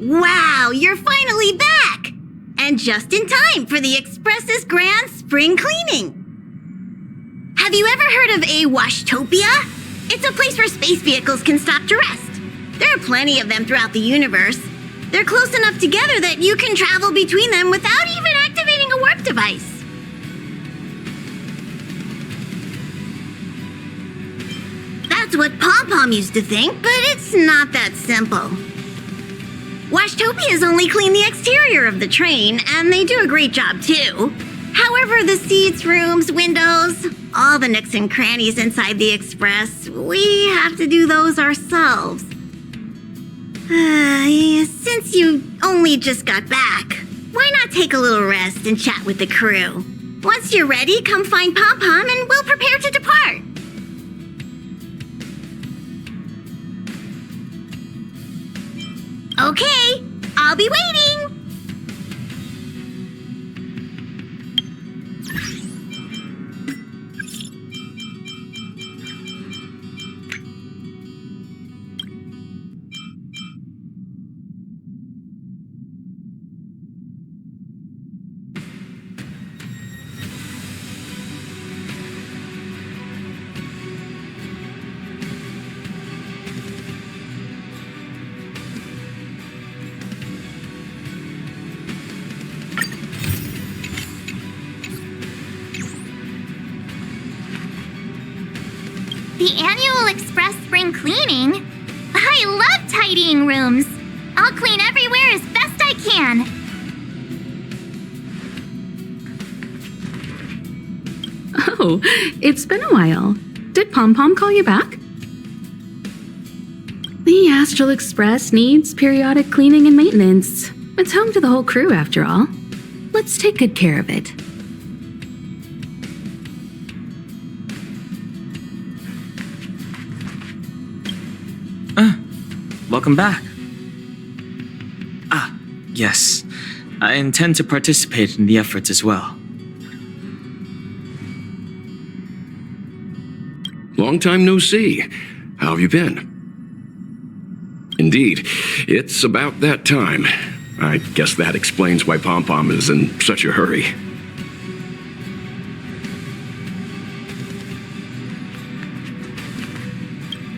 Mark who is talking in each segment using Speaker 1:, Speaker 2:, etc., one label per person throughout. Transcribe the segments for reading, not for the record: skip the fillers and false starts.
Speaker 1: Wow, you're finally back! And just in time for the Express's grand spring cleaning. Have you ever heard of a Washtopia? It's a place where space vehicles can stop to rest. There are plenty of them throughout the universe. They're close enough together that you can travel between them without even activating a warp device. That's what Pom-Pom used to think, but it's not that simple. Washtopias only clean the exterior of the train, and they do a great job too. However, the seats, rooms, windows, all the nooks and crannies inside the Express, we have to do those ourselves. Since you only just got back, why not take a little rest and chat with the crew? Once you're ready, come find Pom-Pom and we'll prepare to depart. Okay, I'll be waiting.
Speaker 2: The annual Express spring cleaning? I love tidying rooms. I'll clean everywhere as best I can.
Speaker 3: Oh, it's been a while. Did Pom-Pom call you back? The Astral Express needs periodic cleaning and maintenance. It's home to the whole crew, after all. Let's take good care of it.
Speaker 4: Welcome back. Yes. I intend to participate in the efforts as well.
Speaker 5: Long time no see. How have you been? Indeed, it's about that time. I guess that explains why Pom-Pom is in such a hurry.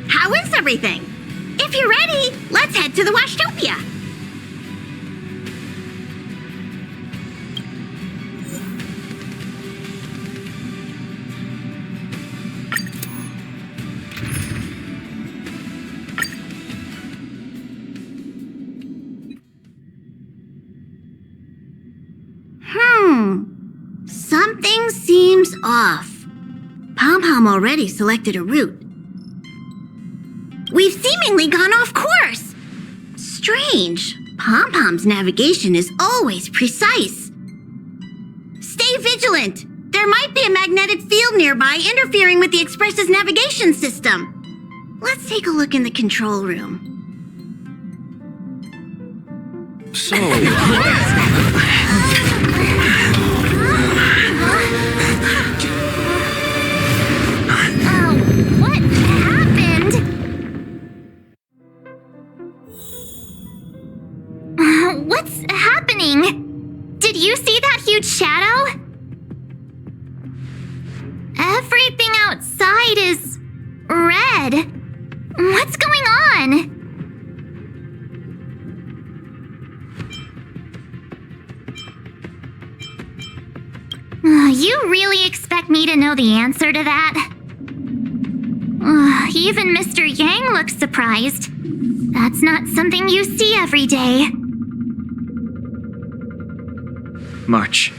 Speaker 1: How is everything? If you're ready, let's head to the Washtopia. Something seems off. Pom-Pom already selected a route. We've seemingly gone off course. Strange. Pom-Pom's navigation is always precise. Stay vigilant. There might be a magnetic field nearby interfering with the Express's navigation system. Let's take a look in the control room.
Speaker 5: So...
Speaker 2: What happened? What's happening? Did you see that huge shadow? Everything outside is red. What's going on? You really expect me to know the answer to that? Even Mr. Yang looks surprised. That's not something you see every day.
Speaker 4: March.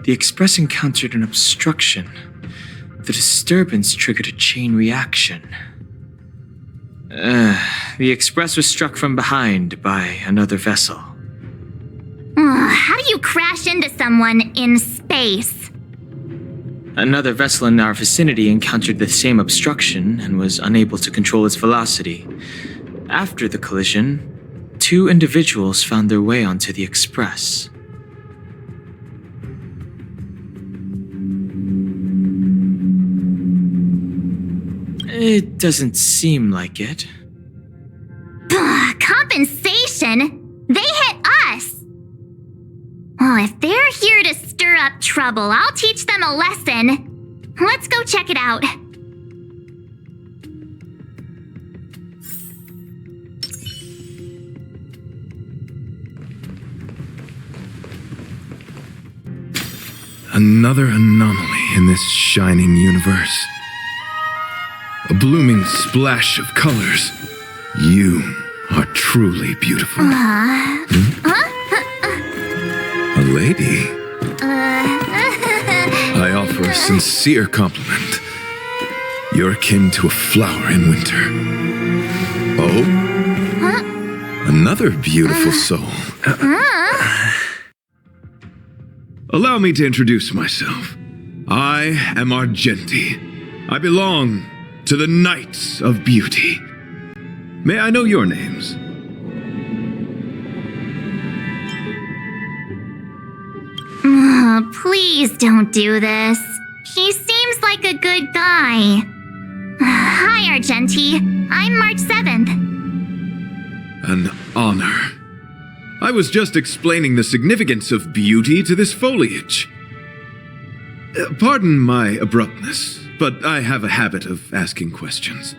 Speaker 4: The Express encountered an obstruction. The disturbance triggered a chain reaction. The Express was struck from behind by another vessel.
Speaker 2: How do you crash into someone in space?
Speaker 4: Another vessel in our vicinity encountered the same obstruction and was unable to control its velocity. After the collision, 2 individuals found their way onto the Express. It doesn't seem like it.
Speaker 2: Compensation? They Oh, if they're here to stir up trouble, I'll teach them a lesson. Let's go check it out.
Speaker 6: Another anomaly in this shining universe. A blooming splash of colors. You are truly beautiful. A lady? I offer a sincere compliment. You're akin to a flower in winter. Oh? Another beautiful soul. Allow me to introduce myself. I am Argenti. I belong to the Knights of Beauty. May I know your names?
Speaker 2: Please don't do this. He seems like a good guy. Hi, Argenti. I'm March 7th.
Speaker 6: An honor. I was just explaining the significance of beauty to this foliage. Pardon my abruptness, but I have a habit of asking questions.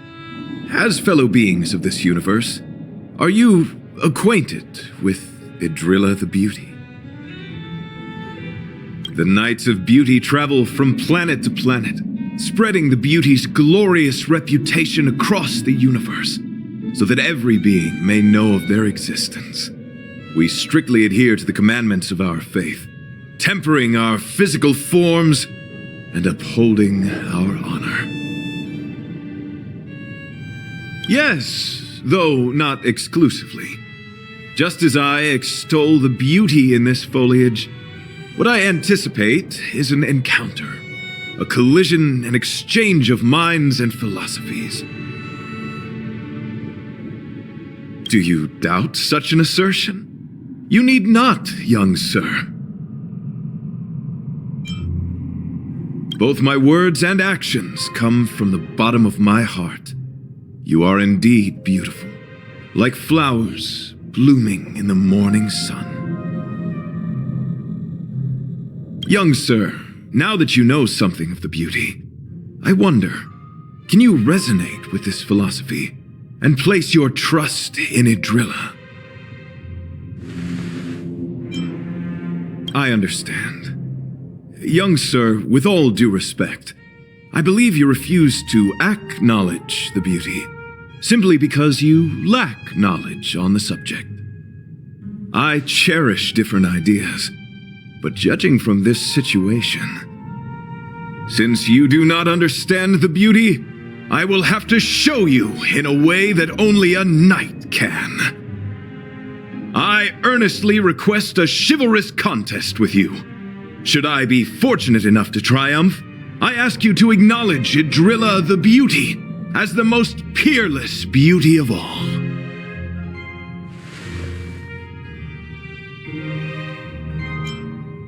Speaker 6: As fellow beings of this universe, are you acquainted with Idrilla the Beauty? The Knights of Beauty travel from planet to planet, spreading the beauty's glorious reputation across the universe, so that every being may know of their existence. We strictly adhere to the commandments of our faith, tempering our physical forms and upholding our honor. Yes, though not exclusively. Just as I extol the beauty in this foliage, what I anticipate is an encounter, a collision and exchange of minds and philosophies. Do you doubt such an assertion? You need not, young sir. Both my words and actions come from the bottom of my heart. You are indeed beautiful, like flowers blooming in the morning sun. Young sir, now that you know something of the beauty, I wonder, can you resonate with this philosophy and place your trust in Idrilla? I understand. Young sir, with all due respect, I believe you refuse to acknowledge the beauty simply because you lack knowledge on the subject. I cherish different ideas, but judging from this situation, since you do not understand the beauty, I will have to show you in a way that only a knight can. I earnestly request a chivalrous contest with you. Should I be fortunate enough to triumph, I ask you to acknowledge Idrilla the Beauty as the most peerless beauty of all.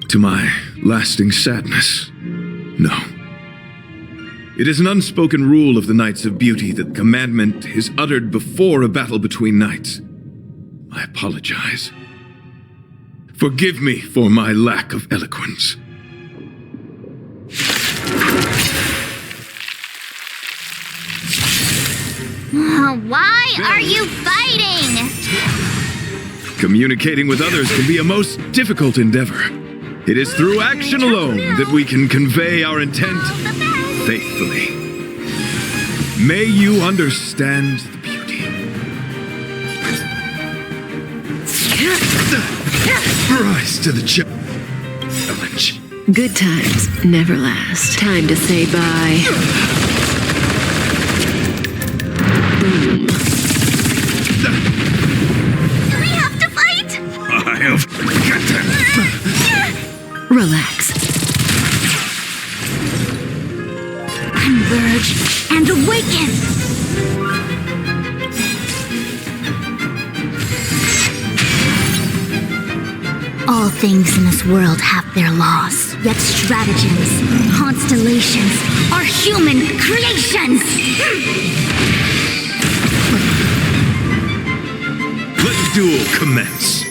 Speaker 6: To my lasting sadness, no. It is an unspoken rule of the Knights of Beauty that the commandment is uttered before a battle between knights. I apologize. Forgive me for my lack of eloquence.
Speaker 2: Why are you fighting?
Speaker 6: Communicating with others can be a most difficult endeavor. It is through action alone that we can convey our intent faithfully. May you understand the beauty. Rise to the challenge.
Speaker 7: Good times never last. Time to say bye. Boom.
Speaker 2: Do we have to fight?
Speaker 6: I have got them.
Speaker 7: Relax.
Speaker 1: Converge and awaken! All things in this world have their laws, yet stratagems, constellations are human creations!
Speaker 6: Let the duel commence.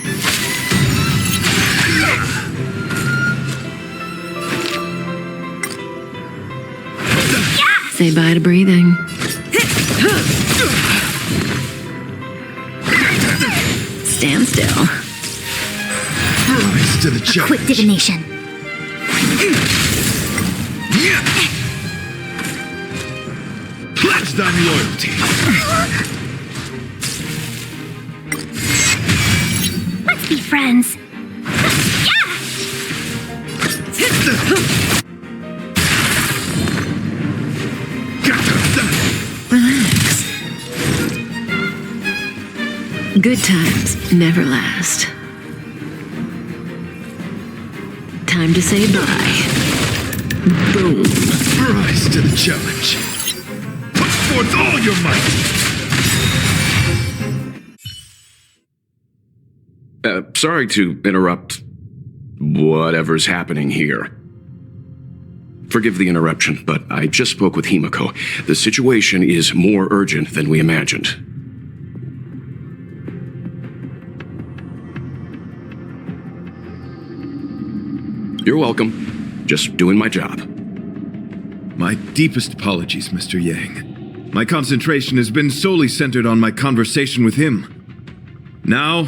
Speaker 7: say bye to breathing. Stand still.
Speaker 6: Rise to the challenge.
Speaker 2: Quick divination.
Speaker 6: Pledge thine loyalty.
Speaker 2: Let's be friends.
Speaker 7: Relax. Good times never last. Time to say bye. Boom.
Speaker 6: Rise to the challenge. Put forth all your might.
Speaker 5: Sorry to interrupt whatever's happening here. Forgive the interruption, but I just spoke with Himiko. The situation is more urgent than we imagined. You're welcome. Just doing my job.
Speaker 6: My deepest apologies, Mr. Yang. My concentration has been solely centered on my conversation with him. Now,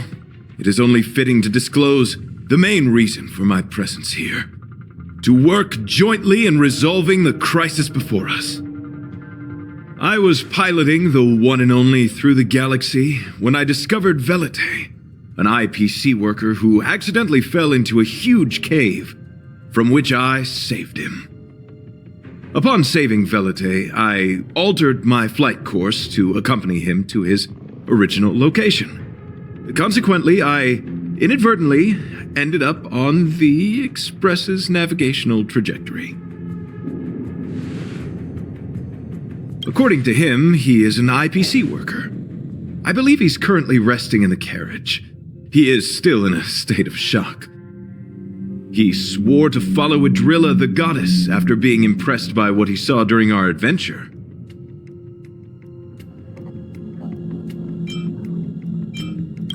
Speaker 6: it is only fitting to disclose the main reason for my presence here. To work jointly in resolving the crisis before us. I was piloting the one and only Through the Galaxy when I discovered Velite, an IPC worker who accidentally fell into a huge cave, from which I saved him. Upon saving Velite, I altered my flight course to accompany him to his original location. Consequently, I inadvertently ended up on the Express's navigational trajectory. According to him, he is an IPC worker. I believe he's currently resting in the carriage. He is still in a state of shock. He swore to follow Adrilla the goddess after being impressed by what he saw during our adventure.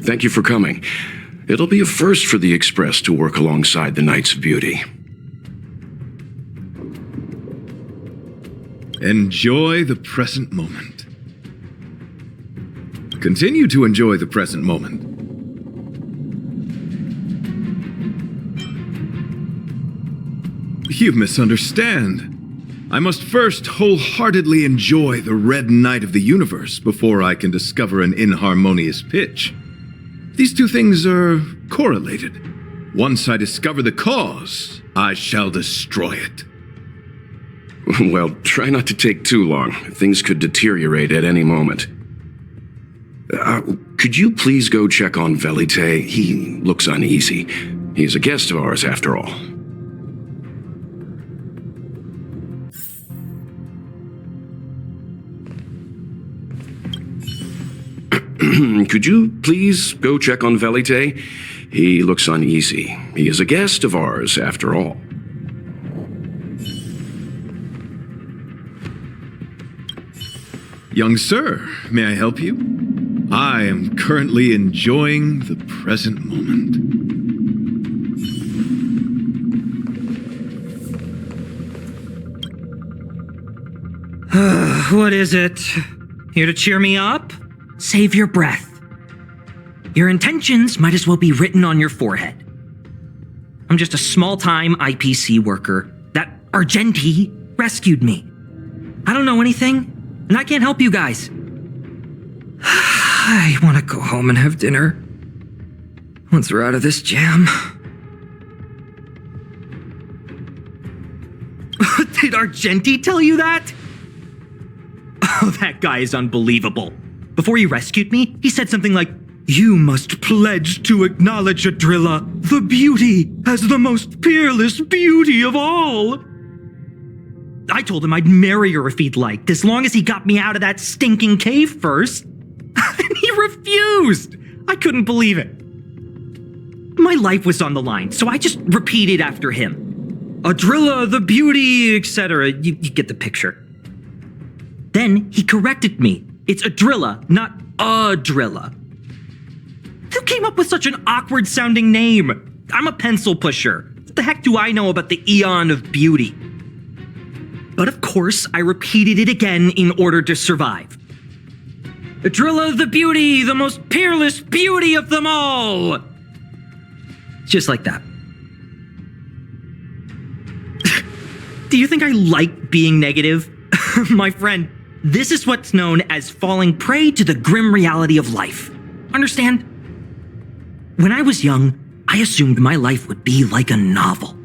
Speaker 5: Thank you for coming. It'll be a first for the Express to work alongside the Knights of Beauty.
Speaker 6: Enjoy the present moment. Continue to enjoy the present moment. You misunderstand. I must first wholeheartedly enjoy the red night of the universe before I can discover an inharmonious pitch. These two things are correlated. Once I discover the cause, I shall destroy it.
Speaker 5: Well, try not to take too long. Things could deteriorate at any moment. Could you please go check on Velite? He looks uneasy. He's a guest of ours, after all. Could you please go check on Velite? He looks uneasy. He is a guest of ours, after all.
Speaker 6: Young sir, may I help you? I am currently enjoying the present moment.
Speaker 8: What is it? Here to cheer me up? Save your breath. Your intentions might as well be written on your forehead. I'm just a small-time IPC worker. That Argenti rescued me. I don't know anything, and I can't help you guys. I want to go home and have dinner. Once we're out of this jam. Did Argenti tell you that? Oh, that guy is unbelievable. Before he rescued me, he said something like, "You must pledge to acknowledge Adrilla, the beauty, as the most peerless beauty of all." I told him I'd marry her if he'd liked, as long as he got me out of that stinking cave first. And he refused. I couldn't believe it. My life was on the line, so I just repeated after him. Adrilla, the beauty, etc. You get the picture. Then he corrected me. It's Adrilla, not Adrilla. Who came up with such an awkward-sounding name? I'm a pencil pusher. What the heck do I know about the Eon of Beauty? But of course, I repeated it again in order to survive. Drilla the beauty, the most peerless beauty of them all! Just like that. Do you think I like being negative? My friend, this is what's known as falling prey to the grim reality of life. Understand? When I was young, I assumed my life would be like a novel.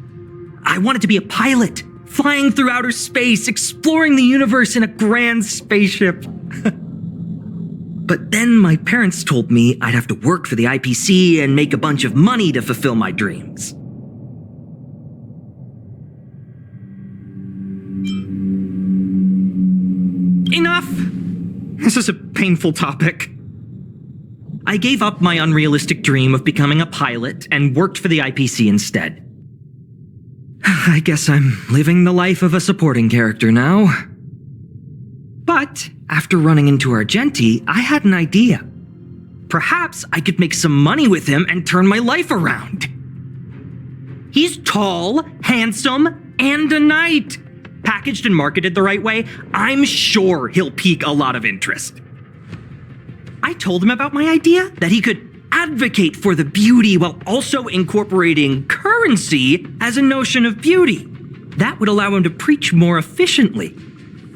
Speaker 8: I wanted to be a pilot, flying through outer space, exploring the universe in a grand spaceship. But then my parents told me I'd have to work for the IPC and make a bunch of money to fulfill my dreams. Enough! This is a painful topic. I gave up my unrealistic dream of becoming a pilot and worked for the IPC instead. I guess I'm living the life of a supporting character now. But after running into Argenti, I had an idea. Perhaps I could make some money with him and turn my life around. He's tall, handsome, and a knight. Packaged and marketed the right way, I'm sure he'll pique a lot of interest. I told him about my idea, that he could advocate for the beauty while also incorporating currency as a notion of beauty. That would allow him to preach more efficiently.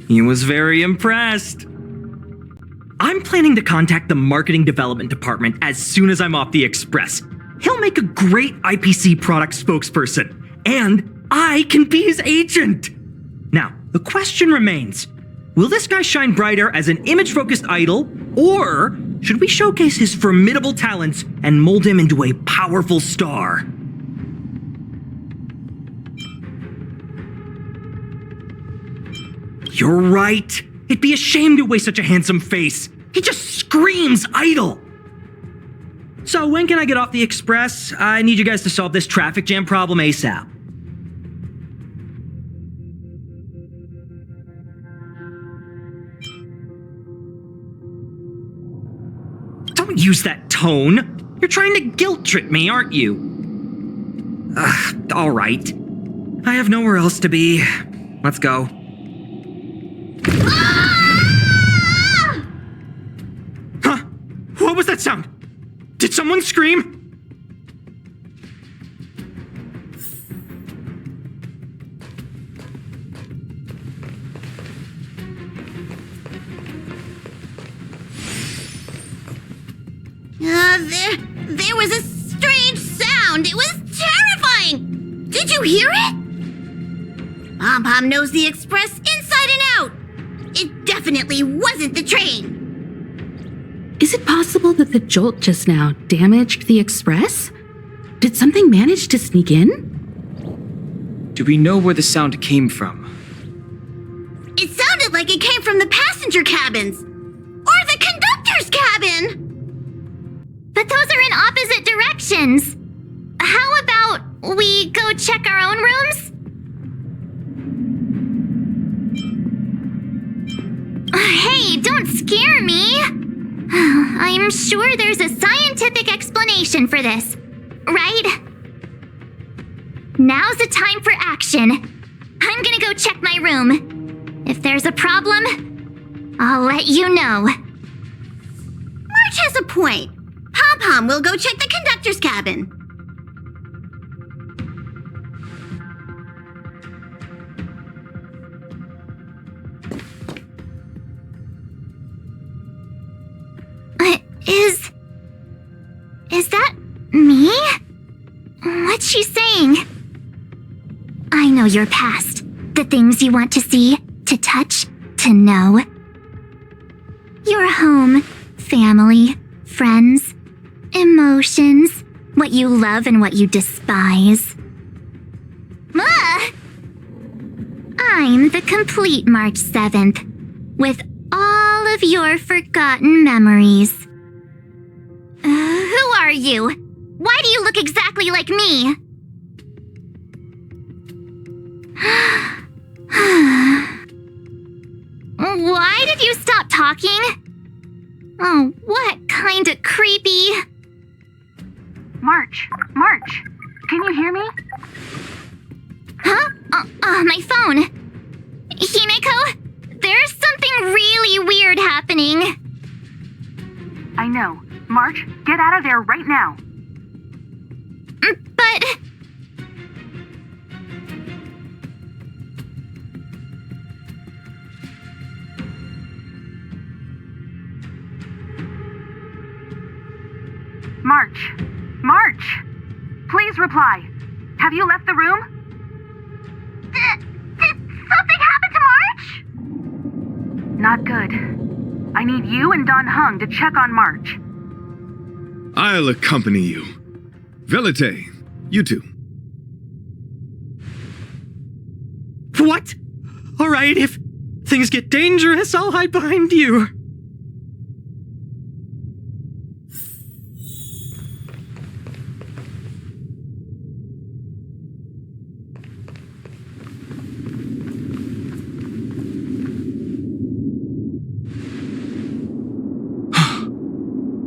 Speaker 8: He was very impressed. I'm planning to contact the marketing development department as soon as I'm off the Express. He'll make a great IPC product spokesperson, and I can be his agent. Now, the question remains, will this guy shine brighter as an image-focused idol, or should we showcase his formidable talents and mold him into a powerful star? You're right. It'd be a shame to waste such a handsome face. He just screams idol. So when can I get off the Express? I need you guys to solve this traffic jam problem ASAP. Don't use that tone. You're trying to guilt trip me, aren't you? All right. I have nowhere else to be. Let's go. Huh? What was that sound? Did someone scream?
Speaker 1: There was a strange sound. It was terrifying. Did you hear it? Pom-Pom knows the Express inside and out. It definitely wasn't the train.
Speaker 3: Is it possible that the jolt just now damaged the Express? Did something manage to sneak in?
Speaker 4: Do we know where the sound came from?
Speaker 1: It sounded like it came from the passenger cabins. Or the conductor's cabin.
Speaker 2: But those are in opposite directions. How about we go check our own rooms? Hey, don't scare me. I'm sure there's a scientific explanation for this, right? Now's the time for action. I'm gonna go check my room. If there's a problem, I'll let you know.
Speaker 1: March has a point. Pom-Pom will go check the conductor's cabin.
Speaker 2: Is that me? What's she saying? I know your past. The things you want to see, to touch, to know. Your home, family, friends, emotions, what you love and what you despise. I'm the complete March 7th, with all of your forgotten memories. Who are you? Why do you look exactly like me? Why did you stop talking? Oh, what kind of creepy...
Speaker 9: March, can you hear me?
Speaker 2: Huh? My phone. Himeko, there's something really weird happening.
Speaker 9: I know. March, get out of there right now.
Speaker 2: But...
Speaker 9: March! March! Please reply. Have you left the room?
Speaker 2: Did something happen to March?
Speaker 9: Not good. I need you and Don Hung to check on March.
Speaker 6: I'll accompany you. Velite, you two.
Speaker 8: What? All right, if things get dangerous, I'll hide behind you.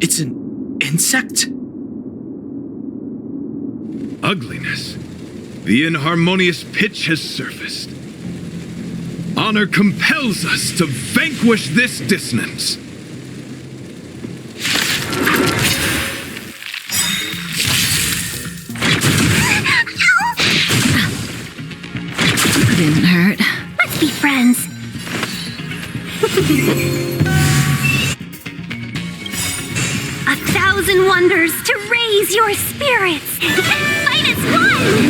Speaker 4: It's an insect?
Speaker 6: Ugliness. The inharmonious pitch has surfaced. Honor compels us to vanquish this dissonance.
Speaker 7: Didn't hurt.
Speaker 2: Let's be friends. 1,000 wonders to raise your spirits and fight as one!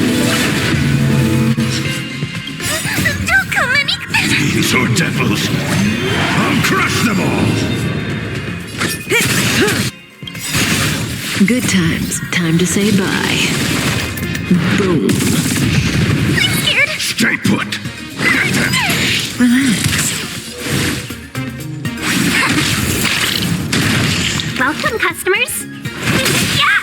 Speaker 2: Don't come any...
Speaker 6: These are devils. I'll crush them all.
Speaker 7: Good times. Time to say bye. Boom.
Speaker 2: I'm scared!
Speaker 6: Stay put.
Speaker 7: Relax.
Speaker 2: Welcome, customers. Yeah!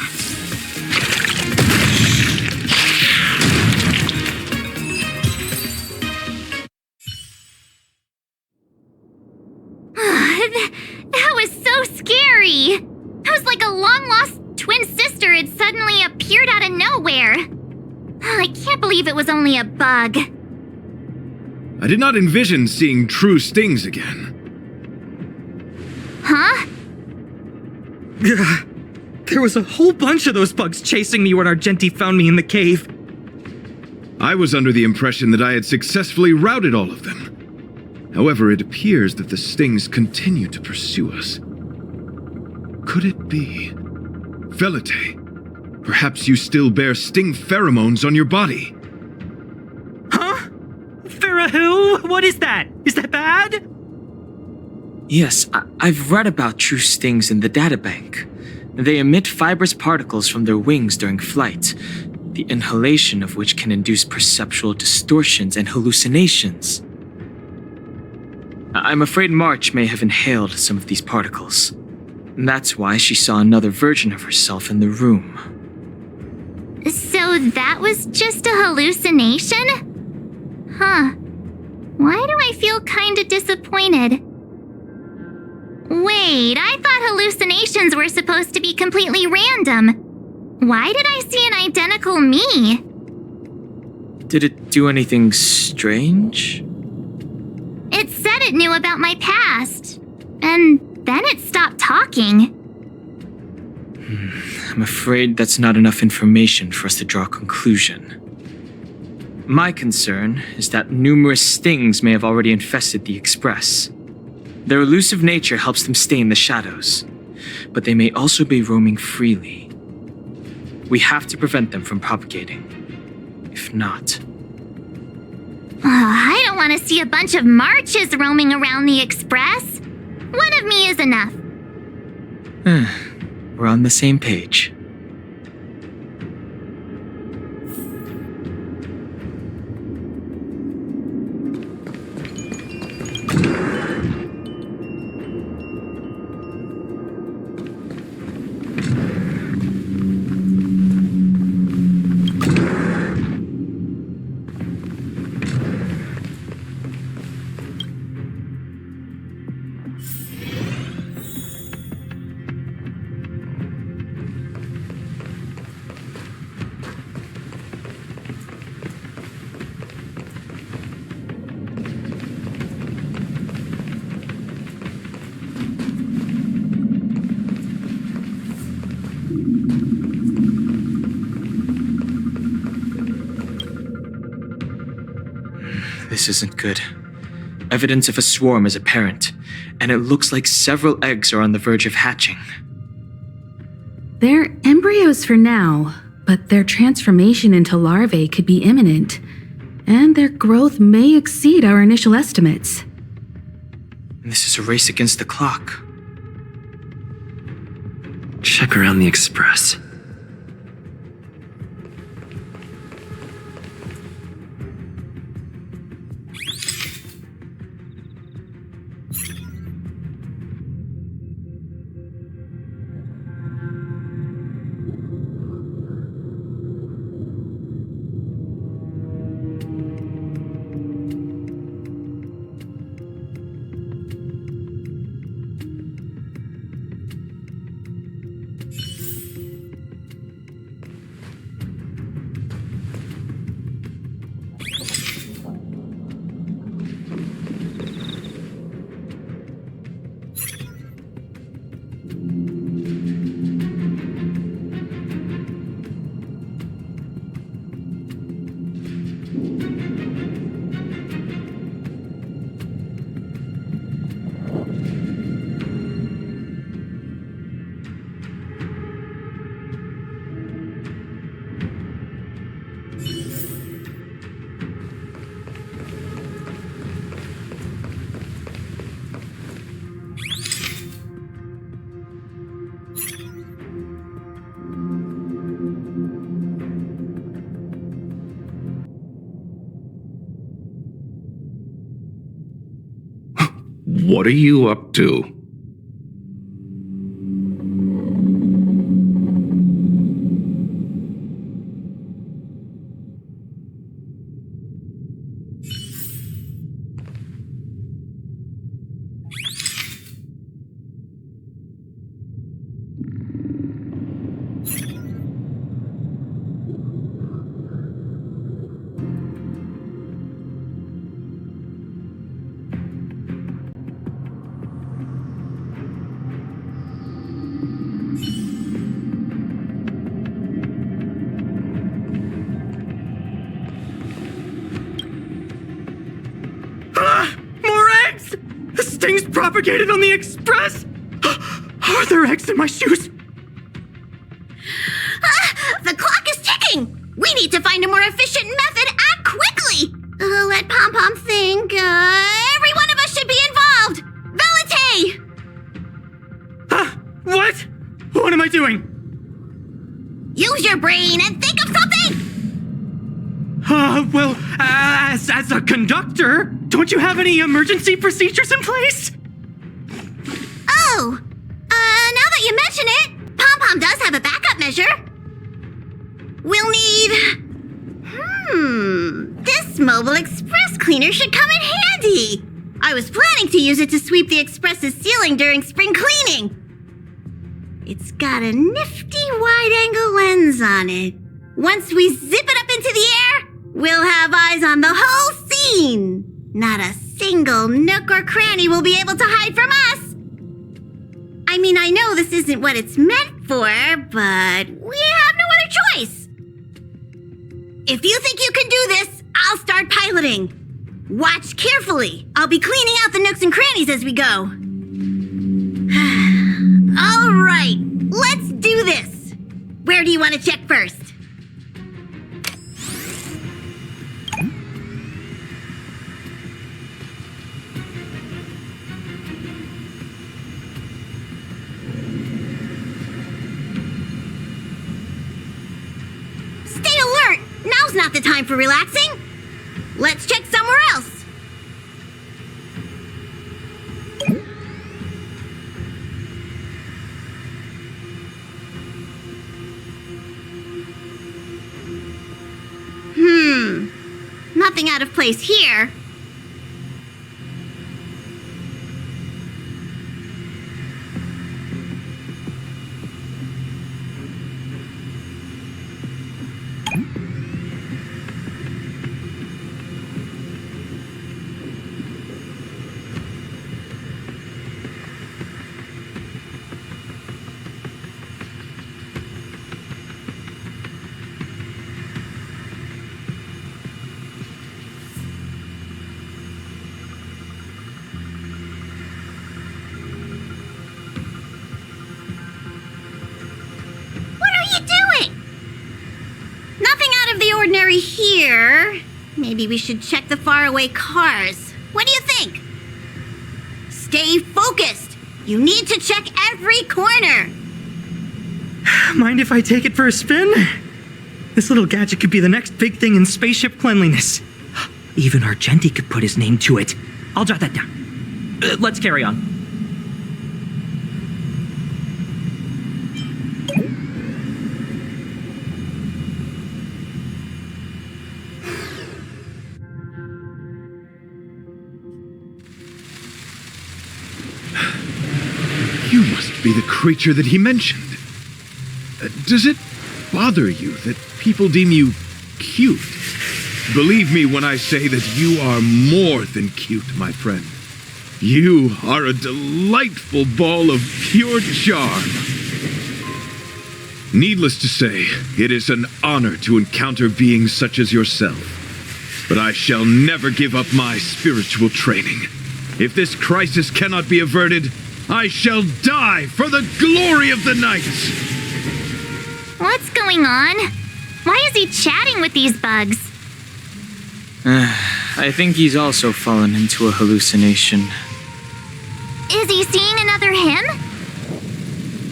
Speaker 2: That was so scary. It was like a long-lost twin sister had suddenly appeared out of nowhere. I can't believe it was only a bug.
Speaker 6: I did not envision seeing true stings again.
Speaker 2: Huh?
Speaker 8: There was a whole bunch of those bugs chasing me when Argenti found me in the cave.
Speaker 6: I was under the impression that I had successfully routed all of them. However, it appears that the stings continue to pursue us. Could it be? Velite, perhaps you still bear sting pheromones on your body.
Speaker 8: Huh? Farah, what is that? Is that bad?
Speaker 4: Yes, I've read about true stings in the databank. They emit fibrous particles from their wings during flight, the inhalation of which can induce perceptual distortions and hallucinations. I'm afraid March may have inhaled some of these particles. That's why she saw another version of herself in the room.
Speaker 2: So that was just a hallucination? Huh. Why do I feel kinda disappointed? Wait, I thought hallucinations were supposed to be completely random. Why did I see an identical me?
Speaker 4: Did it do anything strange?
Speaker 2: It said it knew about my past. And then it stopped talking.
Speaker 4: I'm afraid that's not enough information for us to draw a conclusion. My concern is that numerous stings may have already infested the Express. Their elusive nature helps them stay in the shadows, but they may also be roaming freely. We have to prevent them from propagating. If not...
Speaker 2: I don't want to see a bunch of marches roaming around the Express. One of me is enough.
Speaker 4: We're on the same page. This isn't good. Evidence of a swarm is apparent, and it looks like several eggs are on the verge of hatching.
Speaker 3: They're embryos for now, but their transformation into larvae could be imminent, and their growth may exceed our initial estimates.
Speaker 4: This is a race against the clock.
Speaker 10: Check around the Express.
Speaker 5: What are you up to?
Speaker 8: More eggs! This thing's propagated on the Express! Are there eggs in my shoes?
Speaker 1: The clock is ticking! We need to find a more efficient method. Act quickly! Let Pom Pom think. Every one of us should be involved! Velite!
Speaker 8: What? What am I doing?
Speaker 1: Use your brain and think of something!
Speaker 8: Well, as a conductor, don't you have any emergency procedures in place?
Speaker 1: Oh! Now that you mention it, Pom Pom does have a backup measure. We'll need... This mobile express cleaner should come in handy. I was planning to use it to sweep the express's ceiling during spring cleaning. It's got a nifty wide-angle lens on it. Once we zip it up into the air, we'll have eyes on the whole scene. Not a single nook or cranny will be able to hide from us. I mean, I know this isn't what it's meant for, but we have no other choice. If you think you can do this, I'll start piloting. Watch carefully. I'll be cleaning out the nooks and crannies as we go. All right, let's do this. Where do you want to check first? Stay alert! Now's not the time for relaxing. Let's check somewhere else. Nothing out of place here. stationary here. Maybe we should check the faraway cars. What do you think? Stay focused. You need to check every corner.
Speaker 8: Mind if I take it for a spin? This little gadget could be the next big thing in spaceship cleanliness. Even Argenti could put his name to it. I'll jot that down. Let's carry on.
Speaker 6: You must be the creature that he mentioned. Does it bother you that people deem you cute? Believe me when I say that you are more than cute, my friend. You are a delightful ball of pure charm. Needless to say, it is an honor to encounter beings such as yourself. But I shall never give up my spiritual training. If this crisis cannot be averted, I shall die for the glory of the night!
Speaker 2: What's going on? Why is he chatting with these bugs?
Speaker 4: I think he's also fallen into a hallucination.
Speaker 2: Is he seeing another him?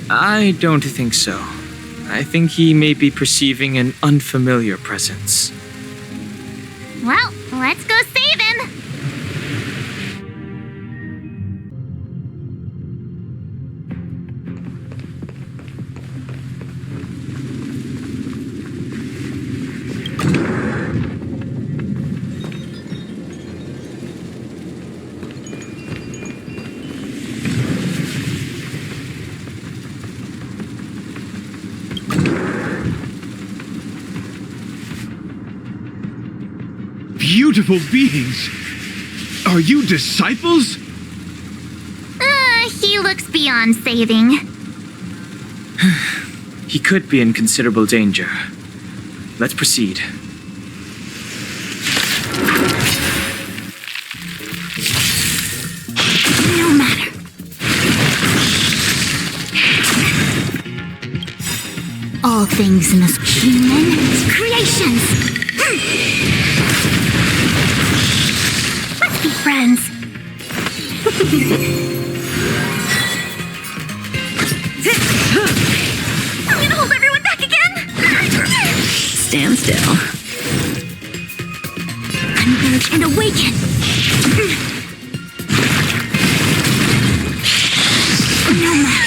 Speaker 4: I don't think so. I think he may be perceiving an unfamiliar presence.
Speaker 2: Well, let's go save him!
Speaker 6: Beautiful beings! Are you disciples?
Speaker 2: He looks beyond saving.
Speaker 4: He could be in considerable danger. Let's proceed.
Speaker 2: No matter. All things in this human creations. Let's be friends.
Speaker 1: I'm gonna hold everyone back again.
Speaker 7: Stand still.
Speaker 2: Converge and awaken. No matter.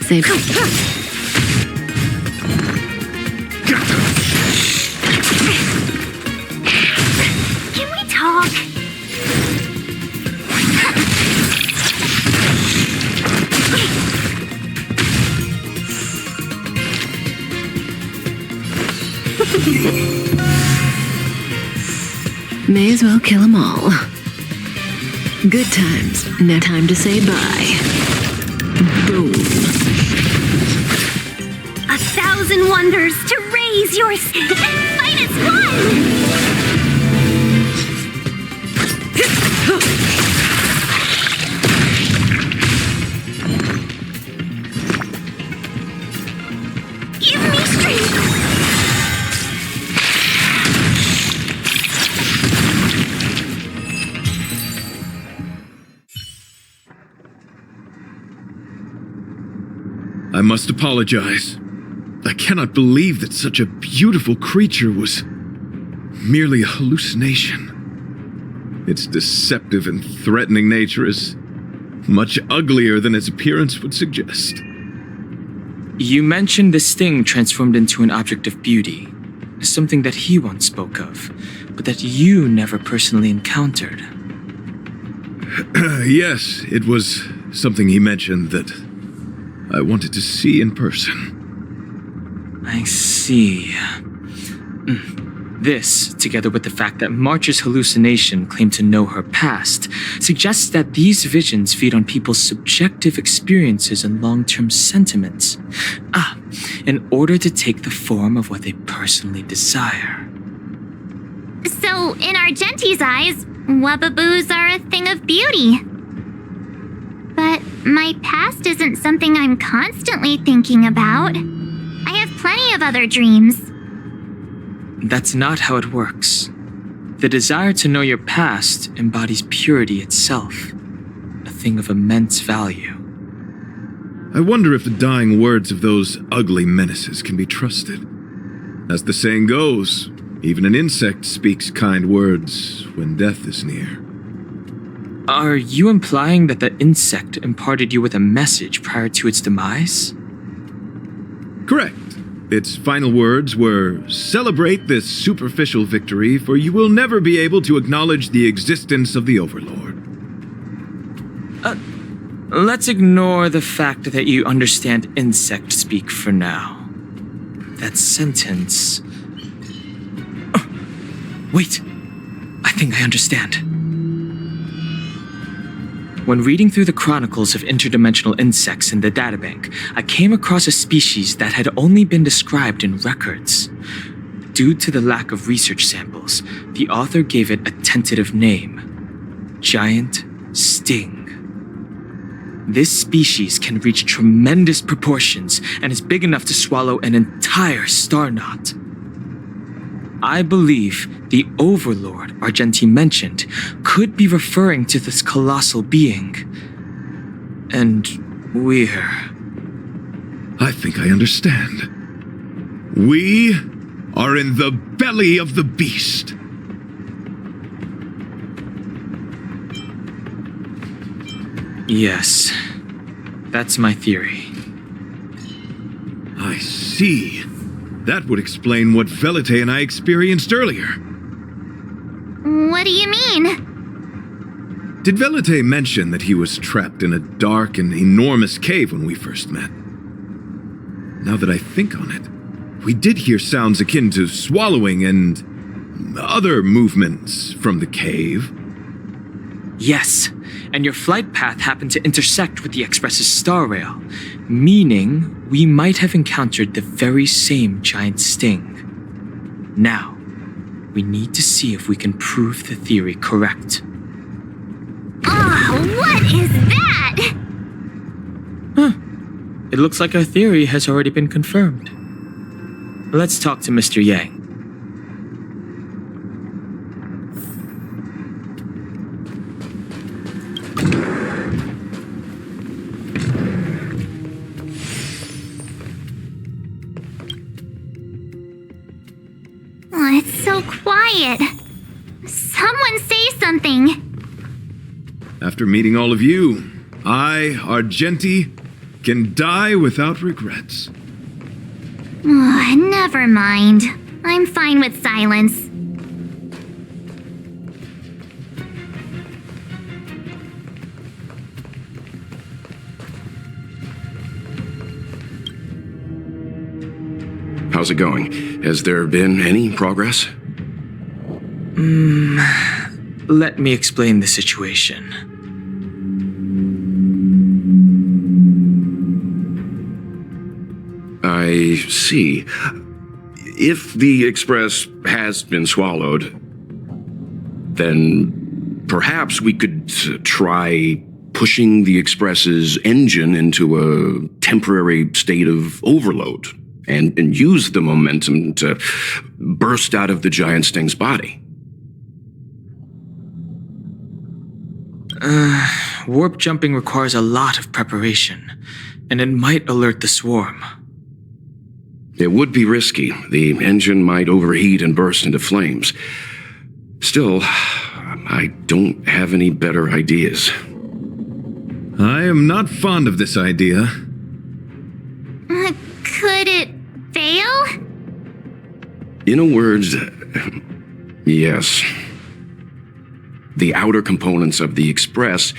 Speaker 7: Save.
Speaker 2: Can we talk?
Speaker 7: May as well kill them all. Good times. No time to say bye. Boom.
Speaker 2: 1,000 wonders to raise your finest one! Give me strength!
Speaker 6: I must apologize. I cannot believe that such a beautiful creature was merely a hallucination. Its deceptive and threatening nature is much uglier than its appearance would suggest.
Speaker 4: You mentioned this thing transformed into an object of beauty, something that he once spoke of, but that you never personally encountered.
Speaker 6: Yes, it was something he mentioned that I wanted to see in person.
Speaker 4: I see. This, together with the fact that March's hallucination claimed to know her past, suggests that these visions feed on people's subjective experiences and long-term sentiments. In order to take the form of what they personally desire.
Speaker 2: So, in Argenti's eyes, Wubbaboos are a thing of beauty. But my past isn't something I'm constantly thinking about. I have plenty of other dreams.
Speaker 4: That's not how it works. The desire to know your past embodies purity itself, a thing of immense value.
Speaker 6: I wonder if the dying words of those ugly menaces can be trusted. As the saying goes, even an insect speaks kind words when death is near.
Speaker 4: Are you implying that the insect imparted you with a message prior to its demise?
Speaker 6: Correct. Its final words were, "Celebrate this superficial victory, for you will never be able to acknowledge the existence of the Overlord."
Speaker 4: Let's ignore the fact that you understand insect speak for now. That sentence... Oh, wait, I think I understand. When reading through the chronicles of interdimensional insects in the databank, I came across a species that had only been described in records. Due to the lack of research samples, the author gave it a tentative name: Giant Sting. This species can reach tremendous proportions and is big enough to swallow an entire star knot. I believe the Overlord Argenti mentioned could be referring to this colossal being. And we're...
Speaker 6: I think I understand. We are in the belly of the beast.
Speaker 4: Yes, that's my theory.
Speaker 6: I see. That would explain what Velite and I experienced earlier.
Speaker 2: What do you mean?
Speaker 6: Did Velite mention that he was trapped in a dark and enormous cave when we first met? Now that I think on it, we did hear sounds akin to swallowing and other movements from the cave.
Speaker 4: Yes, and your flight path happened to intersect with the Express's star rail, meaning we might have encountered the very same giant sting. Now, we need to see if we can prove the theory correct.
Speaker 2: Oh, what is that?
Speaker 4: It looks like our theory has already been confirmed. Let's talk to Mr. Yang.
Speaker 2: Oh, it's so quiet. Someone say something.
Speaker 6: After meeting all of you, I, Argenti, can die without regrets.
Speaker 2: Oh, never mind. I'm fine with silence.
Speaker 5: How's it going? Has there been any progress?
Speaker 4: Let me explain the situation.
Speaker 5: I see. If the Express has been swallowed, then perhaps we could try pushing the Express's engine into a temporary state of overload and use the momentum to burst out of the giant sting's body.
Speaker 4: Warp jumping requires a lot of preparation, and it might alert the swarm.
Speaker 5: It would be risky. The engine might overheat and burst into flames. Still, I don't have any better ideas.
Speaker 6: I am not fond of this idea.
Speaker 2: Could it fail?
Speaker 5: In a word, yes. The outer components of the Express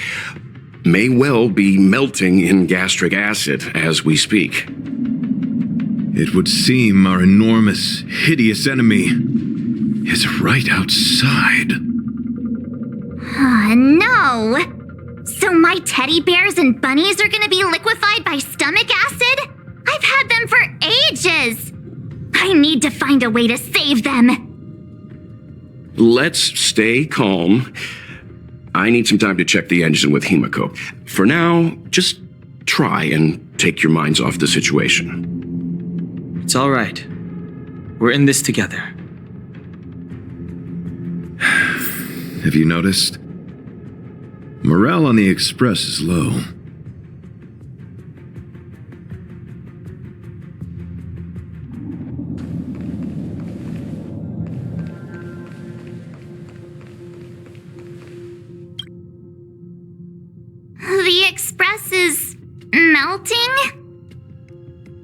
Speaker 5: may well be melting in gastric acid as we speak.
Speaker 6: It would seem our enormous, hideous enemy is right outside.
Speaker 2: No! So my teddy bears and bunnies are gonna be liquefied by stomach acid? I've had them for ages! I need to find a way to save them.
Speaker 5: Let's stay calm. I need some time to check the engine with Himiko. For now, just try and take your minds off the situation.
Speaker 4: It's all right. We're in this together.
Speaker 6: Have you noticed? Morale on the Express is low.
Speaker 2: The Express is melting?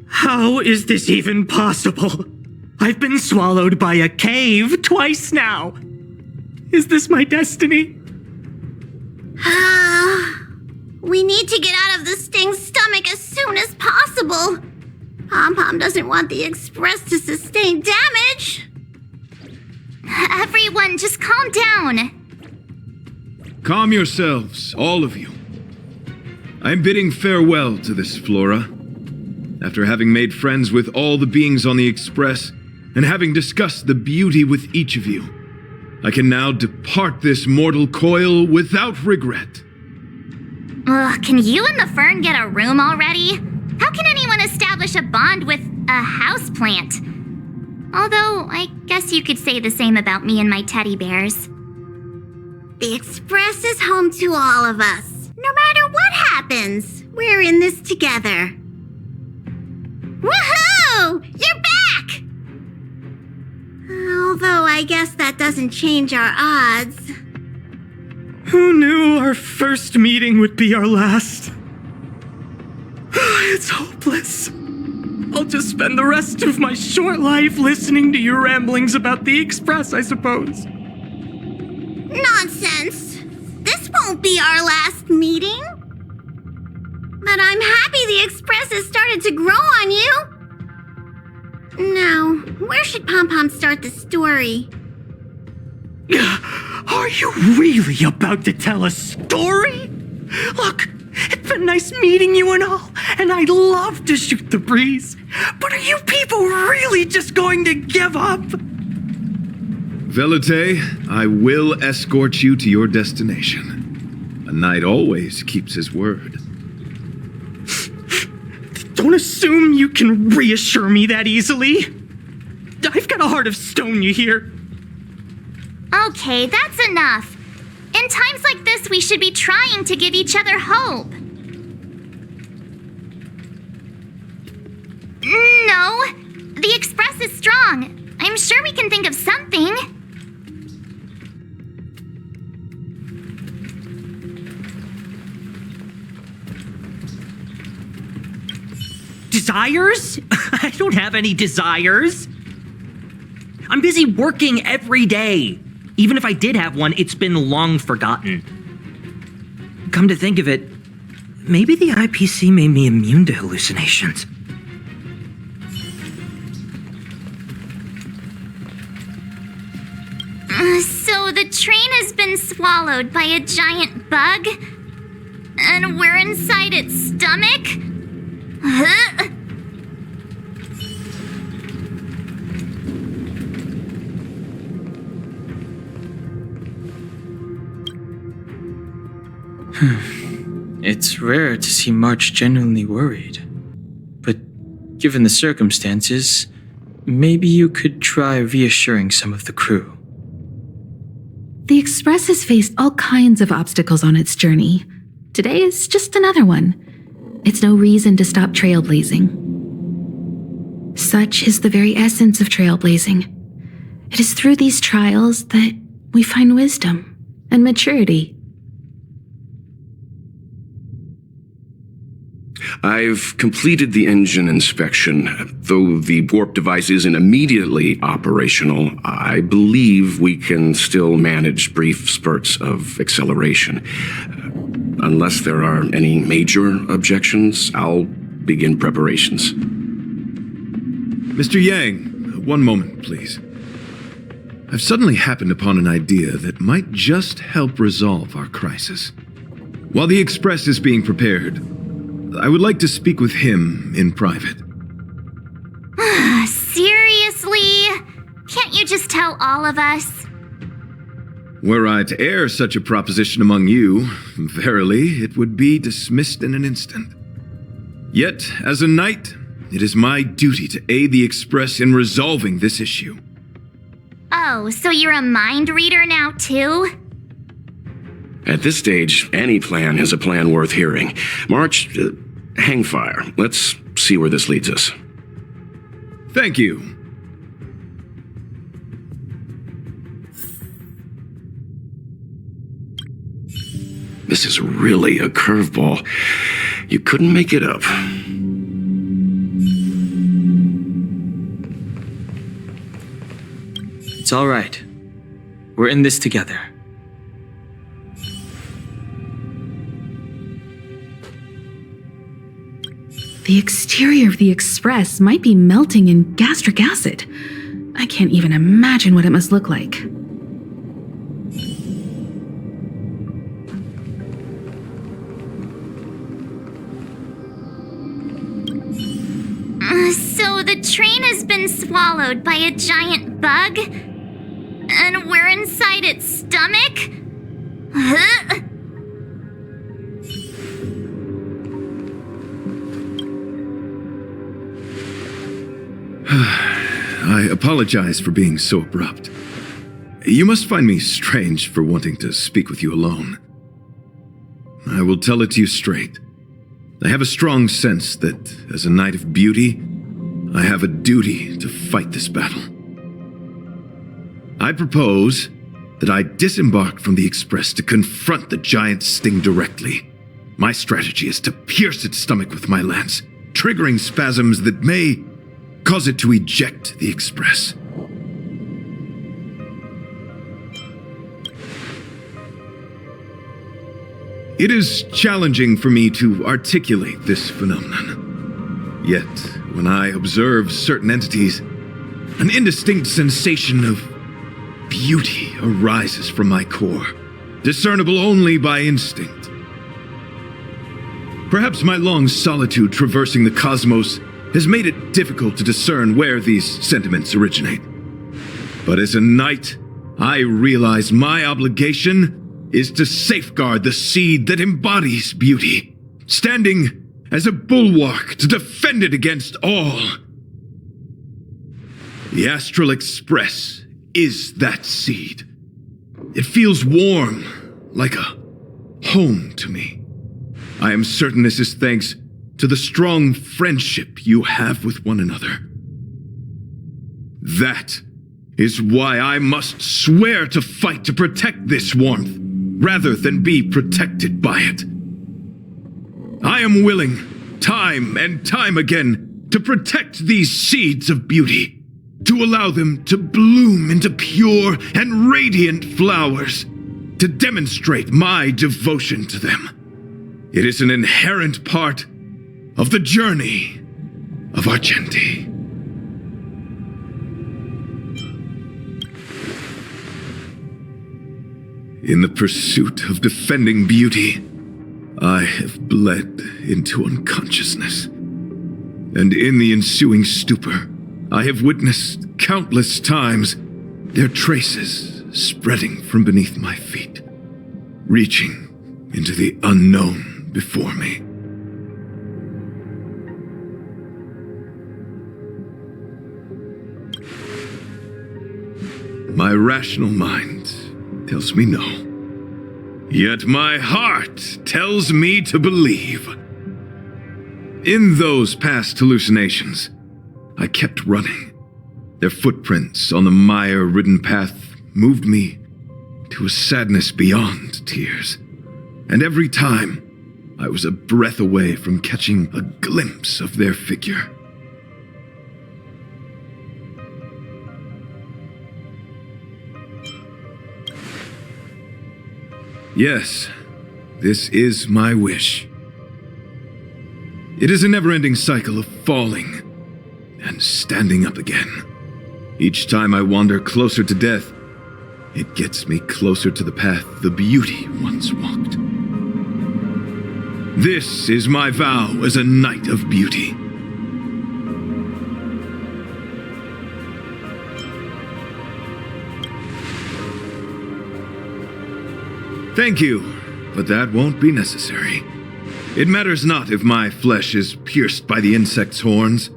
Speaker 8: How is this even possible? I've been swallowed by a cave twice now. Is this my destiny?
Speaker 1: We need to get out of the Sting's stomach as soon as possible. Pom-Pom doesn't want the Express to sustain damage.
Speaker 2: Everyone, just calm down.
Speaker 6: Calm yourselves, all of you. I'm bidding farewell to this Flora. After having made friends with all the beings on the Express, and having discussed the beauty with each of you, I can now depart this mortal coil without regret.
Speaker 2: Ugh, can you and the Fern get a room already? How can anyone establish a bond with a houseplant? Although, I guess you could say the same about me and my teddy bears.
Speaker 1: The Express is home to all of us. No matter what happens, we're in this together. Woohoo! You're back! Although I guess that doesn't change our odds.
Speaker 8: Who knew our first meeting would be our last? It's hopeless. I'll just spend the rest of my short life listening to your ramblings about the Express, I suppose.
Speaker 1: Nonsense. This won't be our last meeting. But I'm happy the Express has started to grow on you. Now, where should Pom-Pom start the story?
Speaker 8: Are you really about to tell a story? Look, it's been nice meeting you and all, and I'd love to shoot the breeze. But are you people really just going to give up?
Speaker 6: Velite, I will escort you to your destination. A knight always keeps his word.
Speaker 8: Don't assume you can reassure me that easily. I've got a heart of stone, you hear?
Speaker 2: Okay, that's enough. In times like this, we should be trying to give each other hope. No, the Express is strong. I'm sure we can think of something.
Speaker 8: Desires? I don't have any desires. I'm busy working every day. Even if I did have one, it's been long forgotten. Come to think of it, maybe the IPC made me immune to hallucinations.
Speaker 2: So the train has been swallowed by a giant bug? And we're inside its stomach? Huh?
Speaker 4: It's rare to see March genuinely worried. But given the circumstances, maybe you could try reassuring some of the crew.
Speaker 3: The Express has faced all kinds of obstacles on its journey. Today is just another one. It's no reason to stop trailblazing. Such is the very essence of trailblazing. It is through these trials that we find wisdom and maturity.
Speaker 5: I've completed the engine inspection. Though the warp device isn't immediately operational, I believe we can still manage brief spurts of acceleration. Unless there are any major objections, I'll begin preparations.
Speaker 6: Mr. Yang, one moment, please. I've suddenly happened upon an idea that might just help resolve our crisis. While the Express is being prepared, I would like to speak with him in private.
Speaker 2: Seriously? Can't you just tell all of us?
Speaker 6: Were I to air such a proposition among you, verily, it would be dismissed in an instant. Yet, as a knight, it is my duty to aid the Express in resolving this issue.
Speaker 2: Oh, so you're a mind reader now, too?
Speaker 5: At this stage, any plan is a plan worth hearing. March, hang fire. Let's see where this leads us.
Speaker 6: Thank you.
Speaker 5: This is really a curveball. You couldn't make it up.
Speaker 4: It's all right. We're in this together.
Speaker 3: The exterior of the Express might be melting in gastric acid. I can't even imagine what it must look like.
Speaker 2: So the train has been swallowed by a giant bug? And we're inside its stomach? Huh?
Speaker 6: I apologize for being so abrupt. You must find me strange for wanting to speak with you alone. I will tell it to you straight. I have a strong sense that, as a knight of beauty, I have a duty to fight this battle. I propose that I disembark from the Express to confront the giant sting directly. My strategy is to pierce its stomach with my lance, triggering spasms that may cause it to eject the Express. It is challenging for me to articulate this phenomenon. Yet, when I observe certain entities, an indistinct sensation of beauty arises from my core, discernible only by instinct. Perhaps my long solitude traversing the cosmos has made it difficult to discern where these sentiments originate. But as a knight, I realize my obligation is to safeguard the seed that embodies beauty, standing as a bulwark to defend it against all. The Astral Express is that seed. It feels warm, like a home to me. I am certain this is thanks to the strong friendship you have with one another. That is why I must swear to fight to protect this warmth, rather than be protected by it. I am willing, time and time again, to protect these seeds of beauty, to allow them to bloom into pure and radiant flowers, to demonstrate my devotion to them. It is an inherent part of the journey of Argenti. In the pursuit of defending beauty, I have bled into unconsciousness. And in the ensuing stupor, I have witnessed countless times their traces spreading from beneath my feet, reaching into the unknown before me. My rational mind tells me no. Yet my heart tells me to believe. In those past hallucinations, I kept running. Their footprints on the mire-ridden path moved me to a sadness beyond tears. And every time, I was a breath away from catching a glimpse of their figure. Yes, this is my wish. It is a never-ending cycle of falling and standing up again. Each time I wander closer to death, it gets me closer to the path the beauty once walked. This is my vow as a knight of beauty. Thank you, but that won't be necessary. It matters not if my flesh is pierced by the insect's horns.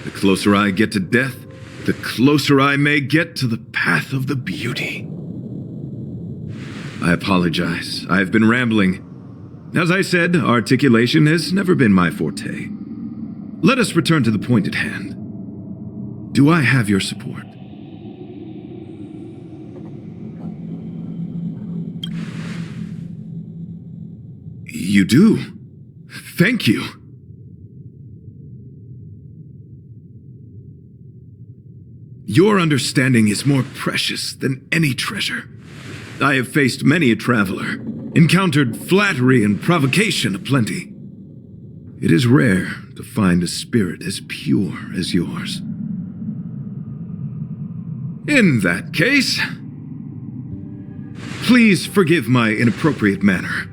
Speaker 6: The closer I get to death, the closer I may get to the path of the beauty. I apologize. I have been rambling. As I said, articulation has never been my forte. Let us return to the point at hand. Do I have your support? You do. Thank you. Your understanding is more precious than any treasure. I have faced many a traveler, encountered flattery and provocation aplenty. It is rare to find a spirit as pure as yours. In that case, please forgive my inappropriate manner.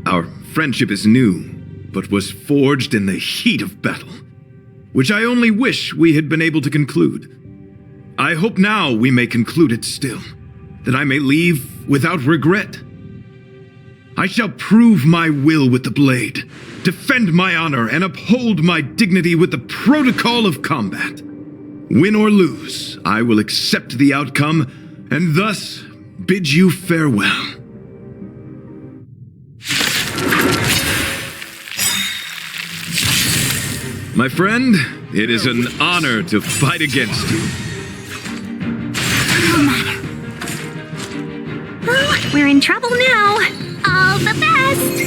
Speaker 6: Our friendship is new, but was forged in the heat of battle, which I only wish we had been able to conclude. I hope now we may conclude it still, that I may leave without regret. I shall prove my will with the blade, defend my honor, and uphold my dignity with the protocol of combat. Win or lose, I will accept the outcome, and thus bid you farewell. My friend, it is an honor to fight against you.
Speaker 2: We're in trouble now. All the best.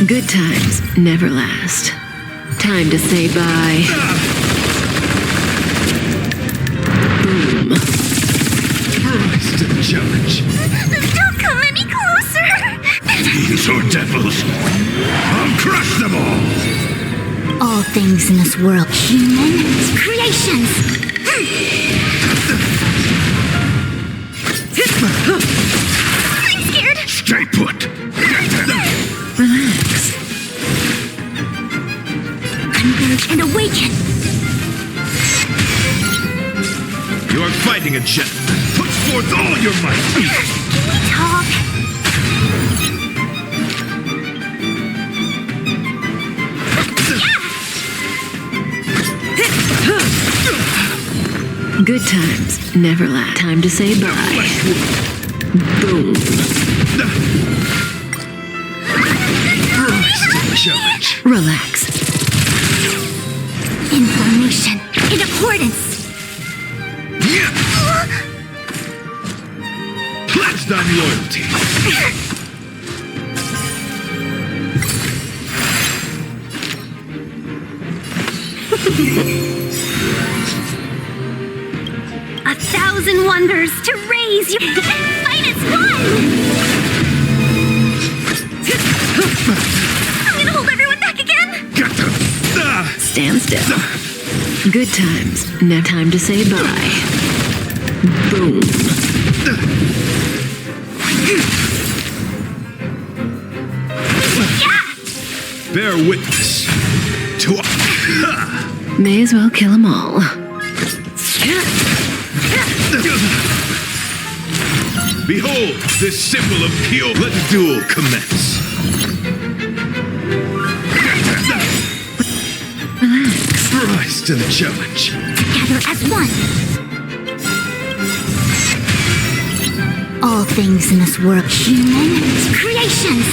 Speaker 7: Good times never last. Time to say bye. Boom.
Speaker 6: Rise to the challenge.
Speaker 2: Don't come any closer.
Speaker 6: Fiends or devils, I'll crush them all.
Speaker 2: All things in this world, human creations. I'm scared.
Speaker 6: Stay put.
Speaker 7: Relax.
Speaker 2: Converge and awaken.
Speaker 6: You are fighting a jet. Put forth all your might.
Speaker 2: Can we talk?
Speaker 7: Good times never last. Time to say bye. Boom.
Speaker 6: Rise to the challenge.
Speaker 7: Relax.
Speaker 2: Information in accordance.
Speaker 6: Pledge thine loyalty.
Speaker 2: A thousand wonders to raise your fight is one. I'm gonna hold everyone back again.
Speaker 6: Get them.
Speaker 7: Stand still. Good times. No time to say bye. Boom.
Speaker 6: Bear witness to
Speaker 7: May as well kill them all.
Speaker 6: Behold, this symbol of pure. Let the duel commence.
Speaker 7: Relax.
Speaker 6: Rise to the challenge.
Speaker 2: Together as one. All things in this world, human creations.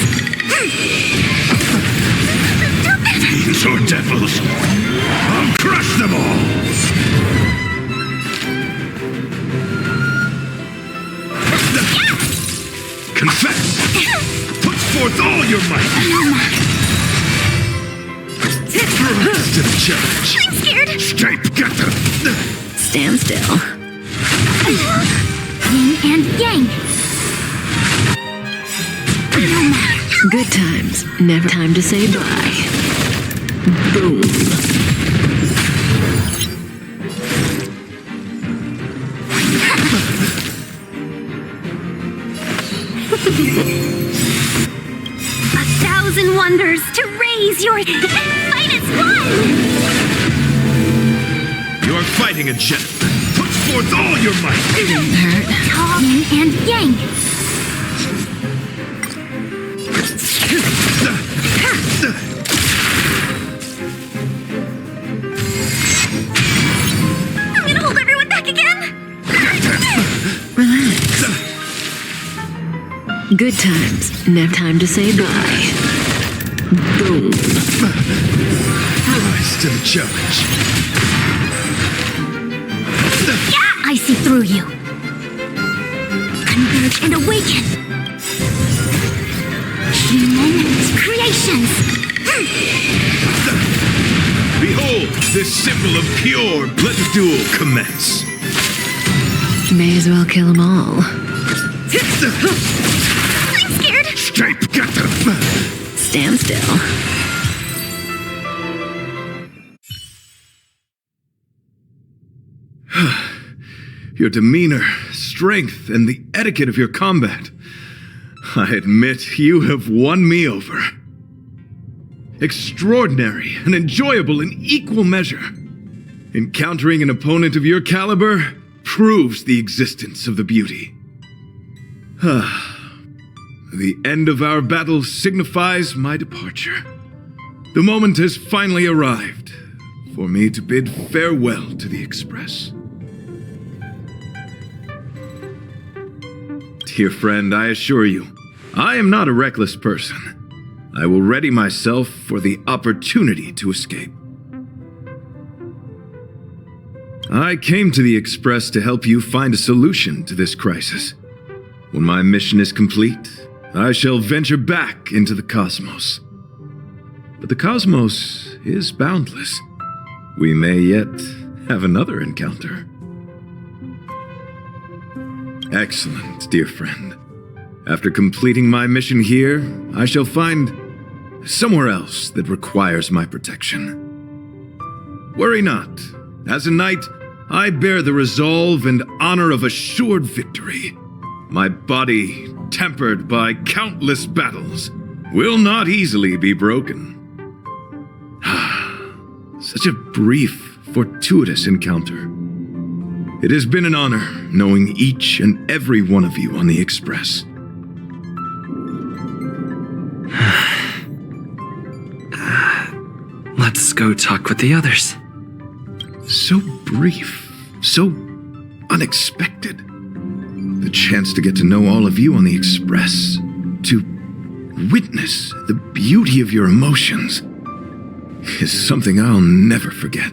Speaker 6: Fiends or devils, I'll crush them all. Confess. Put forth all your might. Rise to the challenge.
Speaker 2: I'm scared.
Speaker 6: Stay together.
Speaker 7: Stand still.
Speaker 2: Yin and yang.
Speaker 7: Good times. Never time to say bye. Boom.
Speaker 2: A thousand wonders to raise your fight is one.
Speaker 6: You are fighting a jet. Put forth all your might!
Speaker 2: Tall yin and yang.
Speaker 1: I'm gonna hold everyone back again!
Speaker 7: Good times. Now time to say bye. Boom.
Speaker 6: Rise to the challenge.
Speaker 2: I see through you. Converge and awaken. Human creations.
Speaker 6: Behold, this symbol of pure. Let the duel commence.
Speaker 7: May as well kill them all.
Speaker 1: I'm scared!
Speaker 6: Straight, get them.
Speaker 7: Stand still.
Speaker 6: Your demeanor, strength, and the etiquette of your combat. I admit you have won me over. Extraordinary and enjoyable in equal measure. Encountering an opponent of your caliber proves the existence of the beauty. The end of our battle signifies my departure. The moment has finally arrived for me to bid farewell to the Express. Dear friend, I assure you, I am not a reckless person. I will ready myself for the opportunity to escape. I came to the Express to help you find a solution to this crisis. When my mission is complete, I shall venture back into the cosmos. But the cosmos is boundless. We may yet have another encounter. Excellent, dear friend. After completing my mission here, I shall find somewhere else that requires my protection. Worry not. As a knight, I bear the resolve and honor of assured victory. My body, tempered by countless battles, will not easily be broken. Such a brief, fortuitous encounter. It has been an honor knowing each and every one of you on the Express.
Speaker 10: Let's go talk with the others.
Speaker 6: So brief, so unexpected. The chance to get to know all of you on the Express, to witness the beauty of your emotions, is something I'll never forget.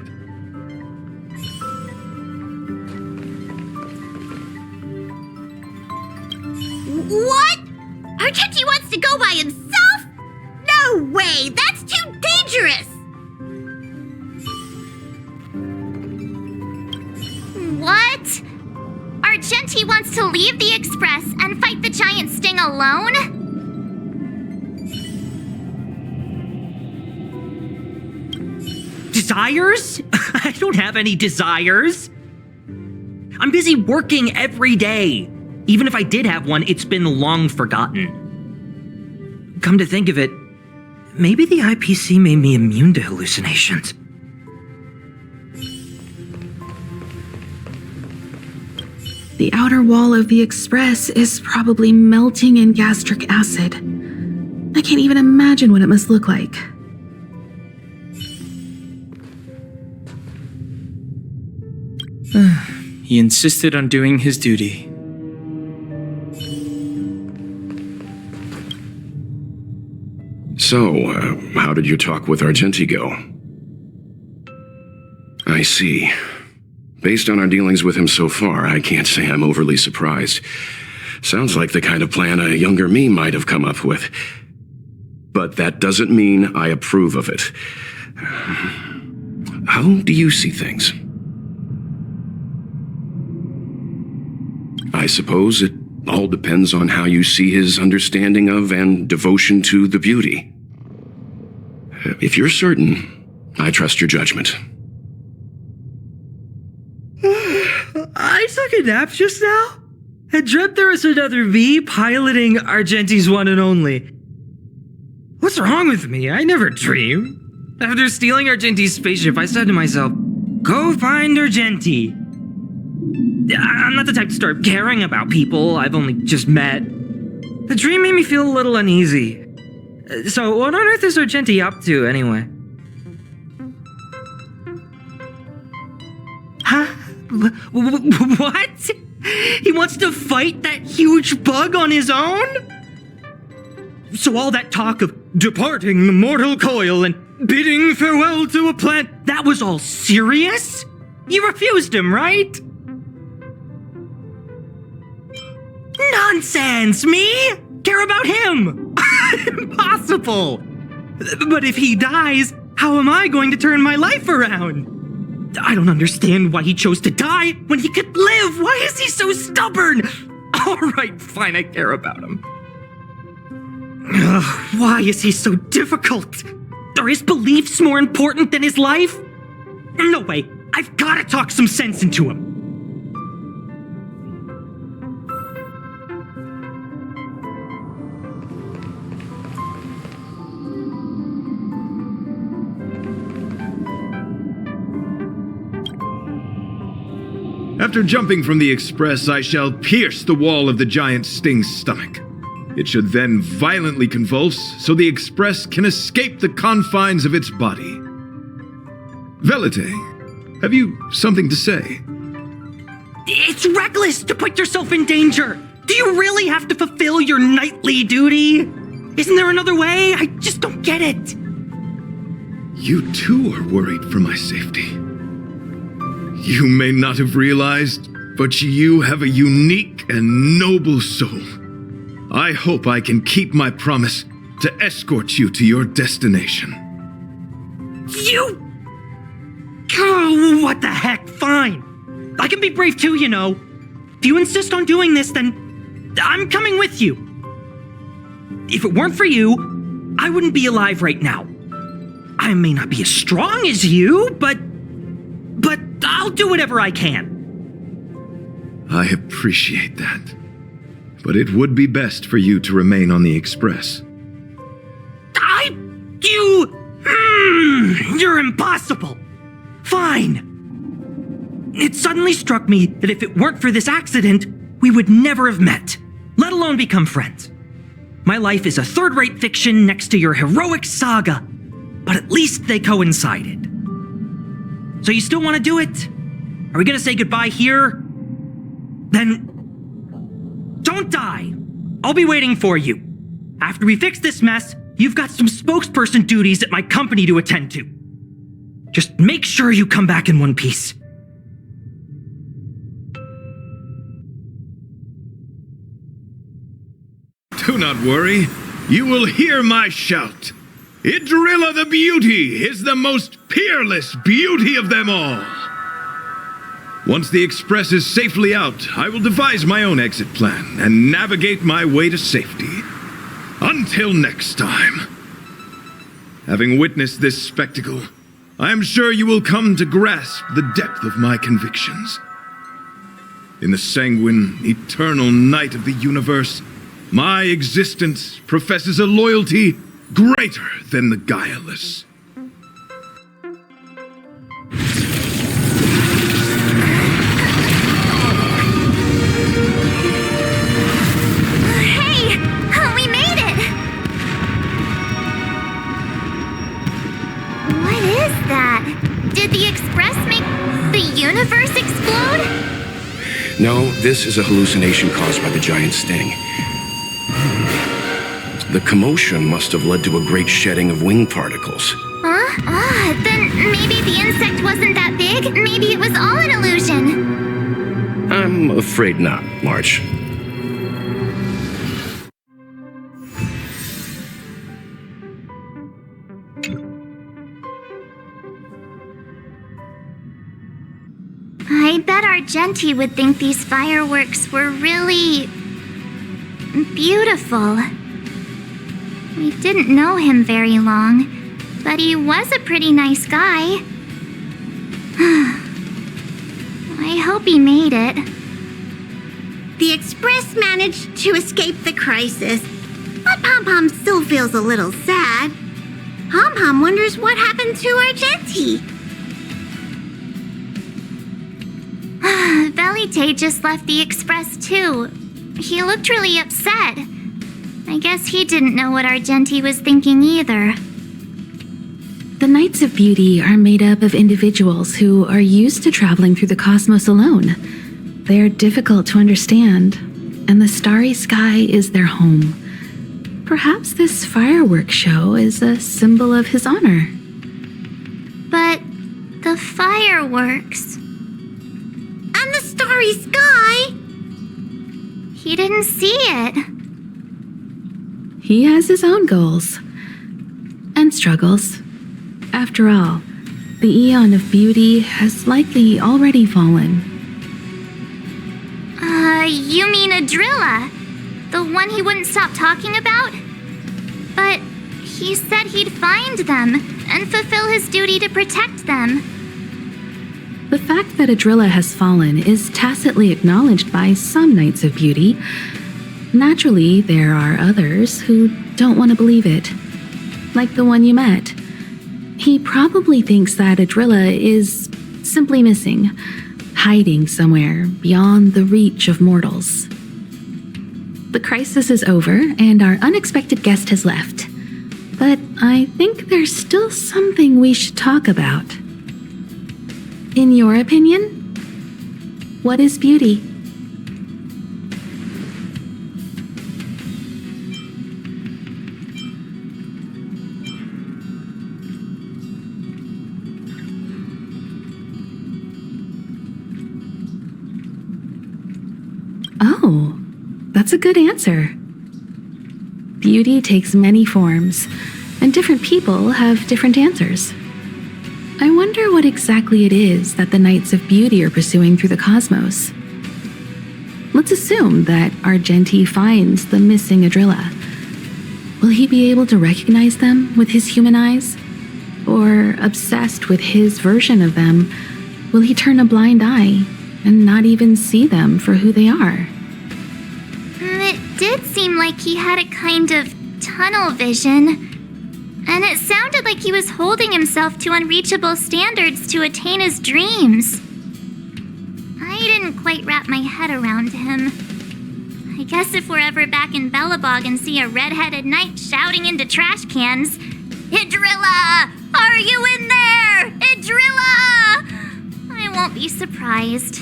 Speaker 1: What? Argenti wants to go by himself? No way! That's too dangerous!
Speaker 2: What? Argenti wants to leave the Express and fight the giant Sting alone?
Speaker 8: Desires? I don't have any desires. I'm busy working every day. Even if I did have one, it's been long forgotten. Come to think of it, maybe the IPC made me immune to hallucinations.
Speaker 3: The outer wall of the Express is probably melting in gastric acid. I can't even imagine what it must look like.
Speaker 4: He insisted on doing his duty.
Speaker 5: So, how did your talk with Argenti go? I see. Based on our dealings with him so far, I can't say I'm overly surprised. Sounds like the kind of plan a younger me might have come up with. But that doesn't mean I approve of it. How do you see things? I suppose it all depends on how you see his understanding of and devotion to the beauty. If you're certain, I trust your judgment.
Speaker 8: I took a nap just now and dreamt there was another me piloting Argenti's one and only. What's wrong with me? I never dream. After stealing Argenti's spaceship, I said to myself, go find Argenti. I'm not the type to start caring about people I've only just met. The dream made me feel a little uneasy. So what on earth is Argenti up to, anyway? Huh? What? He wants to fight that huge bug on his own? So all that talk of departing the mortal coil and bidding farewell to a plant, that was all serious? You refused him, right? Nonsense! Me? Care about him? Impossible! But if he dies, how am I going to turn my life around? I don't understand why he chose to die when he could live. Why is he so stubborn? All right, fine, I care about him. Ugh, why is he so difficult? Are his beliefs more important than his life? No way, I've got to talk some sense into him.
Speaker 6: After jumping from the express, I shall pierce the wall of the giant sting's stomach. It should then violently convulse so the express can escape the confines of its body. Velite, have you something to say?
Speaker 8: It's reckless to put yourself in danger. Do you really have to fulfill your knightly duty? Isn't there another way? I just don't get it.
Speaker 6: You too are worried for my safety. You may not have realized, but you have a unique and noble soul. I hope I can keep my promise to escort you to your destination.
Speaker 8: You... Oh, what the heck? Fine. I can be brave too, you know. If you insist on doing this, then I'm coming with you. If it weren't for you, I wouldn't be alive right now. I may not be as strong as you, but I'll do whatever I can.
Speaker 6: I appreciate that. But it would be best for you to remain on the express.
Speaker 8: You're impossible. Fine. It suddenly struck me that if it weren't for this accident, we would never have met, let alone become friends. My life is a third-rate fiction next to your heroic saga, but at least they coincided. So you still want to do it? Are we gonna say goodbye here? Then don't die. I'll be waiting for you. After we fix this mess, you've got some spokesperson duties at my company to attend to. Just make sure you come back in one piece.
Speaker 6: Do not worry. You will hear my shout. Idrilla the Beauty is the most peerless beauty of them all. Once the express is safely out, I will devise my own exit plan and navigate my way to safety. Until next time. Having witnessed this spectacle, I am sure you will come to grasp the depth of my convictions. In the sanguine, eternal night of the universe, my existence professes a loyalty greater than the guileless.
Speaker 2: Hey! We made it! What is that? Did the express make the universe explode?
Speaker 5: No, this is a hallucination caused by the giant sting. The commotion must have led to a great shedding of wing particles.
Speaker 2: Huh? Then maybe the insect wasn't that big. Maybe it was all an illusion.
Speaker 5: I'm afraid not, March.
Speaker 2: I bet Argenti would think these fireworks were really beautiful. We didn't know him very long, but he was a pretty nice guy. I hope he made it.
Speaker 1: The Express managed to escape the crisis, but Pom Pom still feels a little sad. Pom Pom wonders what happened to Argenti.
Speaker 2: Veli Alite just left the Express too. He looked really upset. I guess he didn't know what Argenti was thinking either.
Speaker 3: The Knights of Beauty are made up of individuals who are used to traveling through the cosmos alone. They are difficult to understand, and the starry sky is their home. Perhaps this fireworks show is a symbol of his honor.
Speaker 2: But the fireworks...
Speaker 1: And the starry sky!
Speaker 2: He didn't see it.
Speaker 3: He has his own goals and struggles. After all, the Eon of Beauty has likely already fallen.
Speaker 2: You mean Adrilla? The one he wouldn't stop talking about? But he said he'd find them and fulfill his duty to protect them.
Speaker 3: The fact that Adrilla has fallen is tacitly acknowledged by some Knights of Beauty. Naturally, there are others who don't want to believe it. Like the one you met. He probably thinks that Adrilla is simply missing, hiding somewhere beyond the reach of mortals. The crisis is over, and our unexpected guest has left. But I think there's still something we should talk about. In your opinion, what is beauty? Oh, that's a good answer. Beauty takes many forms, and different people have different answers. I wonder what exactly it is that the Knights of Beauty are pursuing through the cosmos. Let's assume that Argenti finds the missing Adrilla. Will he be able to recognize them with his human eyes? Or, obsessed with his version of them, will he turn a blind eye and not even see them for who they are?
Speaker 2: It did seem like he had a kind of tunnel vision. And it sounded like he was holding himself to unreachable standards to attain his dreams. I didn't quite wrap my head around him. I guess if we're ever back in Bellabog and see a red-headed knight shouting into trash cans, "Idrilla! Are you in there? Idrilla!" I won't be surprised.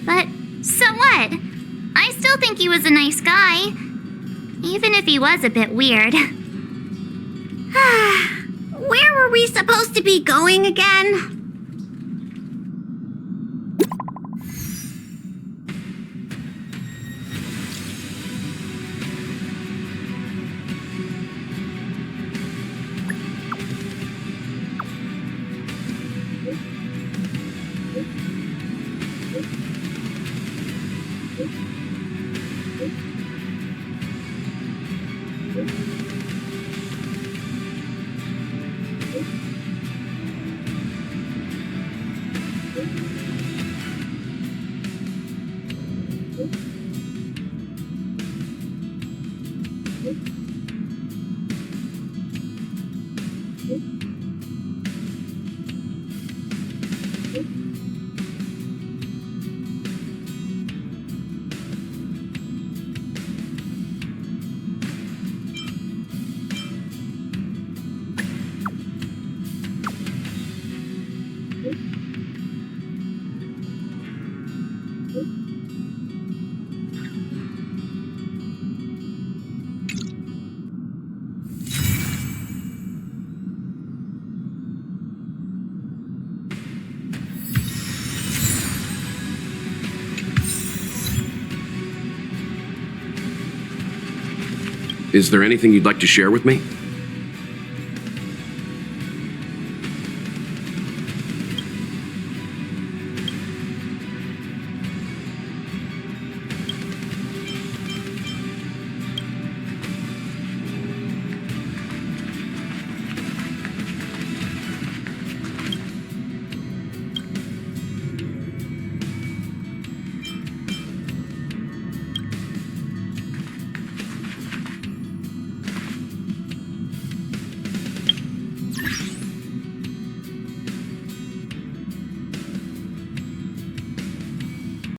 Speaker 2: But so what? I still think he was a nice guy, even if he was a bit weird.
Speaker 1: Where were we supposed to be going again?
Speaker 5: Is there anything you'd like to share with me?